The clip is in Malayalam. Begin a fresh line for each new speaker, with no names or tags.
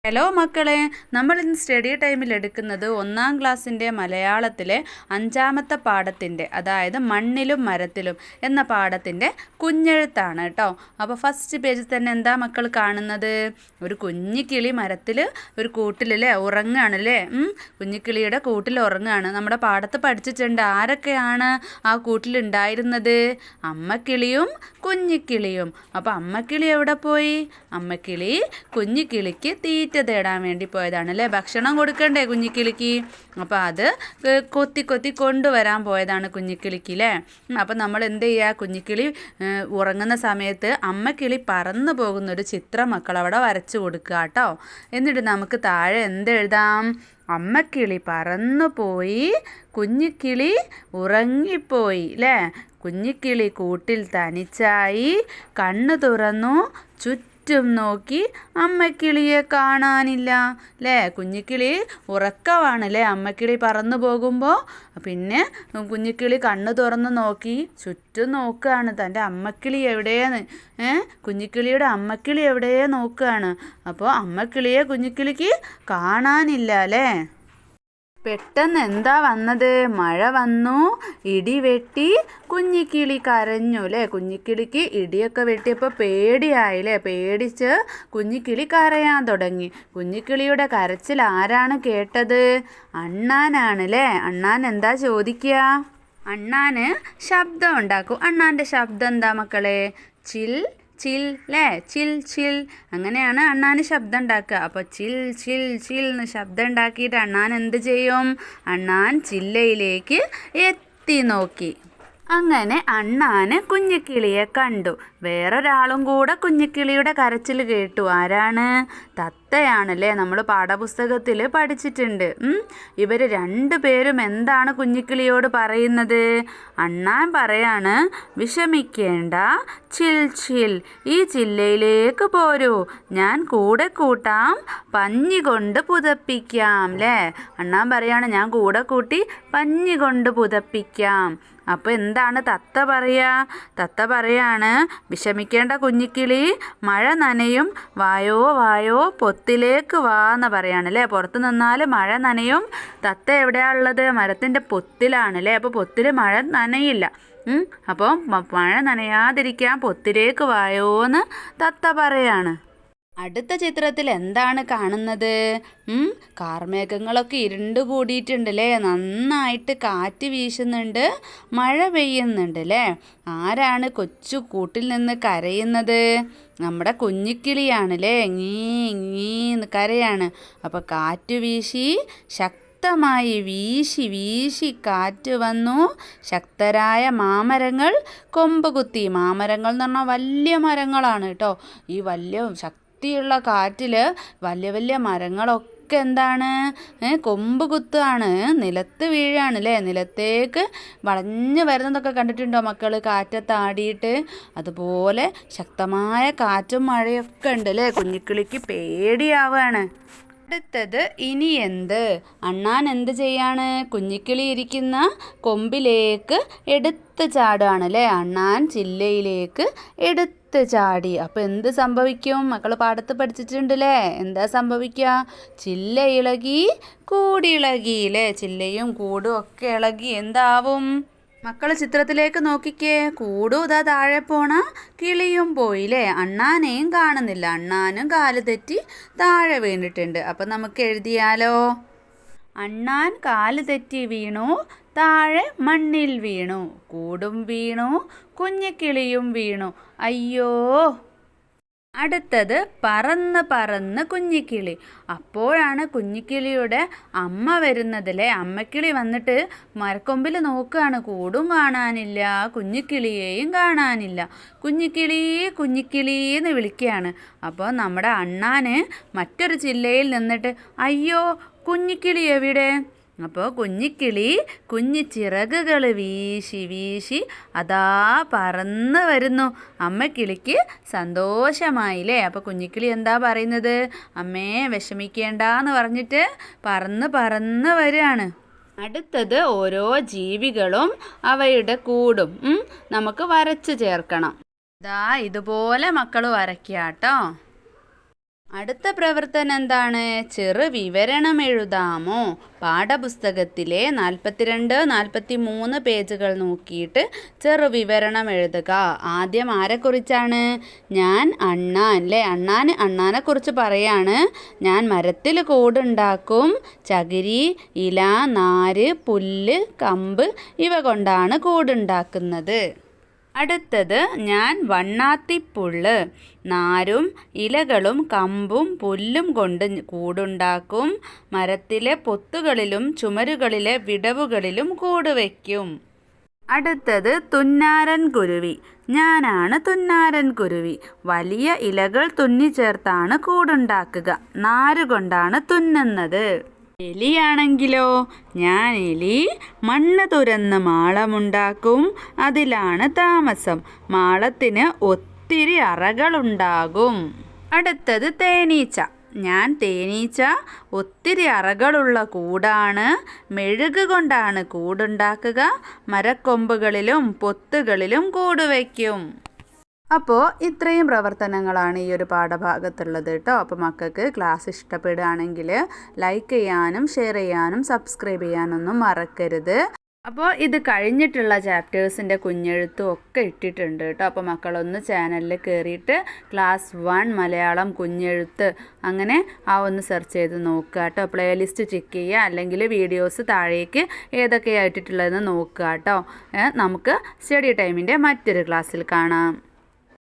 ഹലോ മക്കളെ, നമ്മൾ ഇന്ന് സ്റ്റഡി ടൈമിൽ എടുക്കുന്നത് 1-ാം ക്ലാസ്സിൻ്റെ മലയാളത്തിലെ 5-ാമത്തെ പാഠത്തിൻ്റെ, അതായത് മണ്ണിലും മരത്തിലും എന്ന പാഠത്തിൻ്റെ കുഞ്ഞെഴുത്താണ് കേട്ടോ. അപ്പോൾ ഫസ്റ്റ് പേജിൽ തന്നെ എന്താ മക്കൾ കാണുന്നത്? ഒരു കുഞ്ഞിക്കിളി മരത്തിൽ ഒരു കൂട്ടിലല്ലേ ഉറങ്ങുകയാണല്ലേ. കുഞ്ഞിക്കിളിയുടെ കൂട്ടിൽ ഉറങ്ങുകയാണ്. നമ്മുടെ പാഠത്ത് പഠിച്ചിട്ടുണ്ട് ആരൊക്കെയാണ് ആ കൂട്ടിലുണ്ടായിരുന്നത്? അമ്മക്കിളിയും കുഞ്ഞിക്കിളിയും. അപ്പോൾ അമ്മക്കിളി എവിടെ പോയി? അമ്മക്കിളി കുഞ്ഞിക്കിളിക്ക് തീറ്റ തേടാൻ വേണ്ടി പോയതാണ് അല്ലേ. ഭക്ഷണം കൊടുക്കണ്ടേ കുഞ്ഞിക്കിളിക്ക്? അപ്പോൾ അത് കൊത്തി കൊത്തി കൊണ്ടുവരാൻ പോയതാണ് കുഞ്ഞിക്കിളിക്ക് അല്ലേ. അപ്പം നമ്മൾ എന്ത് ചെയ്യുക? കുഞ്ഞിക്കിളി ഉറങ്ങുന്ന സമയത്ത് അമ്മക്കിളി പറന്നു പോകുന്നൊരു ചിത്രം മക്കൾ അവിടെ വരച്ചു കൊടുക്കുക കേട്ടോ. എന്നിട്ട് നമുക്ക് താഴെ എന്തെഴുതാം? അമ്മക്കിളി പറന്നു പോയി, കുഞ്ഞിക്കിളി ഉറങ്ങിപ്പോയി അല്ലേ. കുഞ്ഞിക്കിളി കൂട്ടിൽ തനിച്ചായി, കണ്ണു തുറന്നു ചുറ്റും നോക്കി, അമ്മക്കിളിയെ കാണാനില്ല അല്ലേ. കുഞ്ഞിക്കിളി ഉറക്കമാണല്ലേ അമ്മക്കിളി പറന്നു പോകുമ്പോൾ. പിന്നെ കുഞ്ഞിക്കിളി കണ്ണു തുറന്ന് നോക്കി ചുറ്റും നോക്കുകയാണ് തൻ്റെ അമ്മക്കിളി എവിടെയെന്ന്. കുഞ്ഞിക്കിളിയുടെ അമ്മക്കിളി എവിടെയേ നോക്കുകയാണ്. അപ്പോൾ അമ്മക്കിളിയെ കുഞ്ഞിക്കിളിക്ക് കാണാനില്ല അല്ലേ. പെട്ടെന്ന് എന്താ വന്നത്? മഴ വന്നു, ഇടി വെട്ടി, കുഞ്ഞിക്കിളി കരഞ്ഞു അല്ലേ. കുഞ്ഞിക്കിളിക്ക് ഇടിയൊക്കെ വെട്ടിയപ്പോൾ പേടിയായില്ലേ. പേടിച്ച് കുഞ്ഞിക്കിളി കരയാൻ തുടങ്ങി. കുഞ്ഞിക്കിളിയുടെ കരച്ചിൽ ആരാണ് കേട്ടത്? അണ്ണാനാണ് അല്ലേ. അണ്ണാൻ എന്താ ചോദിക്കുക? അണ്ണാന് ശബ്ദം ഉണ്ടാക്കും. അണ്ണാൻ്റെ ശബ്ദം എന്താ മക്കളെ? ചിൽ ചിൽ അല്ലേ. ചിൽ ചിൽ, അങ്ങനെയാണ് അണ്ണാൻ ശബ്ദം ഉണ്ടാക്കുക. അപ്പോൾ ചിൽ ചിൽ ചിൽ എന്ന് ശബ്ദം ഉണ്ടാക്കിയിട്ട് അണ്ണാൻ എന്ത് ചെയ്യും? അണ്ണാൻ ചില്ലയിലേക്ക് എത്തി നോക്കി. അങ്ങനെ അണ്ണാന് കുഞ്ഞിക്കിളിയെ കണ്ടു. വേറൊരാളും കൂടെ കുഞ്ഞിക്കിളിയുടെ കരച്ചിൽ കേട്ടു. ആരാണ്? തത്തയാണല്ലേ. നമ്മൾ പാഠപുസ്തകത്തിൽ പഠിച്ചിട്ടുണ്ട്. ഇവർ രണ്ടുപേരും എന്താണ് കുഞ്ഞിക്കിളിയോട് പറയുന്നത്? അണ്ണാൻ പറയാണ്, വിഷമിക്കേണ്ട, ചിൽ ചിൽ, ഈ ചില്ലയിലേക്ക് പോരൂ, ഞാൻ കൂടെ കൂട്ടാം, പഞ്ഞി കൊണ്ട് പുതപ്പിക്കാം അല്ലേ. അണ്ണാൻ പറയാണ്, ഞാൻ കൂടെ കൂട്ടി പഞ്ഞി കൊണ്ട് പുതപ്പിക്കാം. അപ്പോൾ എന്താണ് തത്ത പറയുക? തത്ത പറയാണ്, വിഷമിക്കേണ്ട കുഞ്ഞിക്കിളി, മഴ നനയും, വായോ വായോ പൊത്തിലേക്ക് വാ എന്ന് പറയാണല്ലേ. പുറത്ത് നിന്നാൽ മഴ നനയും. തത്ത എവിടെയാണ് ഉള്ളത്? മരത്തിൻ്റെ പൊത്തിലാണല്ലേ. അപ്പോൾ പൊത്തിൽ മഴ നനയില്ല. അപ്പോൾ മഴ നനയാതിരിക്കാൻ പൊത്തിലേക്ക് വായോന്ന് തത്ത പറയാണ്. അടുത്ത ചിത്രത്തിൽ എന്താണ് കാണുന്നത്? കാർമേഘങ്ങളൊക്കെ ഇരുണ്ട് കൂടിയിട്ടുണ്ടല്ലേ. നന്നായിട്ട് കാറ്റ് വീശുന്നുണ്ട്, മഴ പെയ്യുന്നുണ്ട് അല്ലേ. ആരാണ് കൊച്ചു കൂട്ടിൽ നിന്ന് കരയുന്നത്? നമ്മുടെ കുഞ്ഞിക്കിളിയാണല്ലേ. ngീ ngീ എന്ന് കരയാണ്. അപ്പോൾ കാറ്റ് വീശി ശക്തമായി വീശി വീശി കാറ്റ് വന്നു. ശക്തരായ മാമരങ്ങൾ കൊമ്പ് കുത്തി. മാമരങ്ങൾ എന്ന് പറഞ്ഞാൽ വലിയ മരങ്ങളാണ് കേട്ടോ. ഈ വലിയ ശക്തിയുള്ള കാറ്റിൽ വലിയ വലിയ മരങ്ങളൊക്കെ എന്താണ്? കൊമ്പ് കുത്തുകയാണ്, നിലത്ത് വീഴാണ് അല്ലേ. നിലത്തേക്ക് വളഞ്ഞു വരുന്നതൊക്കെ കണ്ടിട്ടുണ്ടോ മക്കൾ? കാറ്റത്താടിയിട്ട്. അതുപോലെ ശക്തമായ കാറ്റും മഴയൊക്കെ ഉണ്ട് അല്ലേ. കുഞ്ഞിക്കിളിക്ക് പേടിയാവുകയാണ്. അടുത്തത് ഇനി എന്ത്? അണ്ണാൻ എന്ത് ചെയ്യാണ്? കുഞ്ഞിക്കിളി ഇരിക്കുന്ന കൊമ്പിലേക്ക് എടുത്ത് ചാടുകയാണ് അല്ലേ. അണ്ണാൻ ചില്ലയിലേക്ക് എടുത്ത് ചാടി. അപ്പോൾ എന്ത് സംഭവിക്കും? മക്കൾ പാടത്ത് പഠിച്ചിട്ടുണ്ടല്ലേ. എന്താ സംഭവിക്കുക? ചില്ല ഇളകി കൂടിളകി അല്ലേ. ചില്ലയും കൂടും ഒക്കെ ഇളകി എന്താവും? മക്കൾ ചിത്രത്തിലേക്ക് നോക്കിക്കേ. കൂടും ഇതാ താഴെ പോണ, കിളിയും പോയില്ലേ. അണ്ണാനെയും കാണുന്നില്ല. അണ്ണാനും കാല് തെറ്റി താഴെ വീണിട്ടുണ്ട്. അപ്പം നമുക്ക് എഴുതിയാലോ? അണ്ണാൻ കാല് തെറ്റി വീണു, താഴെ മണ്ണിൽ വീണു, കൂടും വീണു, കുഞ്ഞിക്കിളിയും വീണു, അയ്യോ. അടുത്തത് പറന്ന് പറന്ന് കുഞ്ഞിക്കിളി. അപ്പോഴാണ് കുഞ്ഞിക്കിളിയുടെ അമ്മ വരുന്നതല്ലേ. അമ്മക്കിളി വന്നിട്ട് മരക്കൊമ്പിൽ നോക്കുകയാണ്. കൂടും കാണാനില്ല, കുഞ്ഞിക്കിളിയെയും കാണാനില്ല. കുഞ്ഞിക്കിളി കുഞ്ഞിക്കിളി എന്ന് വിളിക്കുകയാണ്. അപ്പോൾ നമ്മുടെ അണ്ണാന് മറ്റൊരു ചില്ലയിൽ നിന്നിട്ട്, അയ്യോ കുഞ്ഞിക്കിളി എവിടെ? അപ്പോൾ കുഞ്ഞിക്കിളി കുഞ്ഞി ചിറകുകൾ വീശി വീശി അതാ പറന്ന് വരുന്നു. അമ്മക്കിളിക്ക് സന്തോഷമായില്ലേ. അപ്പോൾ കുഞ്ഞിക്കിളി എന്താ പറയുന്നത്? അമ്മേ വിഷമിക്കേണ്ടെന്ന് പറഞ്ഞിട്ട് പറന്ന് പറന്ന് വരികയാണ്. അടുത്തത് ഓരോ ജീവികളും അവയുടെ കൂടും നമുക്ക് വരച്ച് ചേർക്കണം. ഇതുപോലെ മക്കൾ വരയ്ക്കുക കേട്ടോ. അടുത്ത പ്രവർത്തനം എന്താണ്? ചെറു വിവരണം എഴുതാമോ? പാഠപുസ്തകത്തിലെ 42, 43 പേജുകൾ നോക്കിയിട്ട് ചെറു വിവരണം എഴുതുക. ആദ്യം ആരെക്കുറിച്ചാണ്? ഞാൻ അണ്ണാൻ അല്ലേ, അണ്ണാനെക്കുറിച്ച് പറയാണ്. ഞാൻ മരത്തിൽ കൂടുണ്ടാക്കും. ചകിരി, ഇല, നാര്, പുല്ല്, കമ്പ് ഇവ കൊണ്ടാണ് കൂടുണ്ടാക്കുന്നത്. അടുത്തത് ഞാൻ വണ്ണാത്തിപ്പുള്ള്. നാരും ഇലകളും കമ്പും പുല്ലും കൊണ്ട് കൂടുണ്ടാക്കും. മരത്തിലെ പൊത്തുകളിലും ചുമരുകളിലെ വിടവുകളിലും കൂട് വയ്ക്കും. അടുത്തത് തുന്നാരൻ കുരുവി. ഞാനാണ് തുന്നാരൻ കുരുവി. വലിയ ഇലകൾ തുന്നിച്ചേർത്താണ് കൂടുണ്ടാക്കുക. നാരുകൊണ്ടാണ് തുന്നുന്നത്. എലിയാണെങ്കിലോ? ഞാൻ എലി. മണ്ണ് തുരന്ന് മാളമുണ്ടാക്കും. അതിലാണ് താമസം. മാളത്തിന് ഒത്തിരി അറകളുണ്ടാകും. അടുത്തത് തേനീച്ച. ഞാൻ തേനീച്ച. ഒത്തിരി അറകളുള്ള കൂടാണ്. മെഴുക് കൊണ്ടാണ് കൂടുണ്ടാക്കുക. മരക്കൊമ്പുകളിലും പൊത്തുകളിലും കൂട് വയ്ക്കും. അപ്പോൾ ഇത്രയും പ്രവർത്തനങ്ങളാണ് ഈ ഒരു പാഠഭാഗത്തുള്ളത് കേട്ടോ. അപ്പോൾ മക്കൾക്ക് ക്ലാസ് ഇഷ്ടപ്പെടുകയാണെങ്കിൽ ലൈക്ക് ചെയ്യാനും ഷെയർ ചെയ്യാനും സബ്സ്ക്രൈബ് ചെയ്യാനൊന്നും മറക്കരുത്. അപ്പോൾ ഇത് കഴിഞ്ഞിട്ടുള്ള ചാപ്റ്റേഴ്സിൻ്റെ കുഞ്ഞെഴുത്തും ഒക്കെ ഇട്ടിട്ടുണ്ട് കേട്ടോ. അപ്പോൾ മക്കളൊന്ന് ചാനലിൽ കയറിയിട്ട് ക്ലാസ് 1 മലയാളം കുഞ്ഞെഴുത്ത് അങ്ങനെ ഒന്ന് സെർച്ച് ചെയ്ത് നോക്കുക കേട്ടോ. പ്ലേലിസ്റ്റ് ചെക്ക് ചെയ്യുക, അല്ലെങ്കിൽ വീഡിയോസ് താഴേക്ക് ഏതൊക്കെയായിട്ടിട്ടുള്ളതെന്ന് നോക്കുക കേട്ടോ. നമുക്ക് സ്റ്റഡി ടൈമിൻ്റെ മറ്റൊരു ക്ലാസ്സിൽ കാണാം.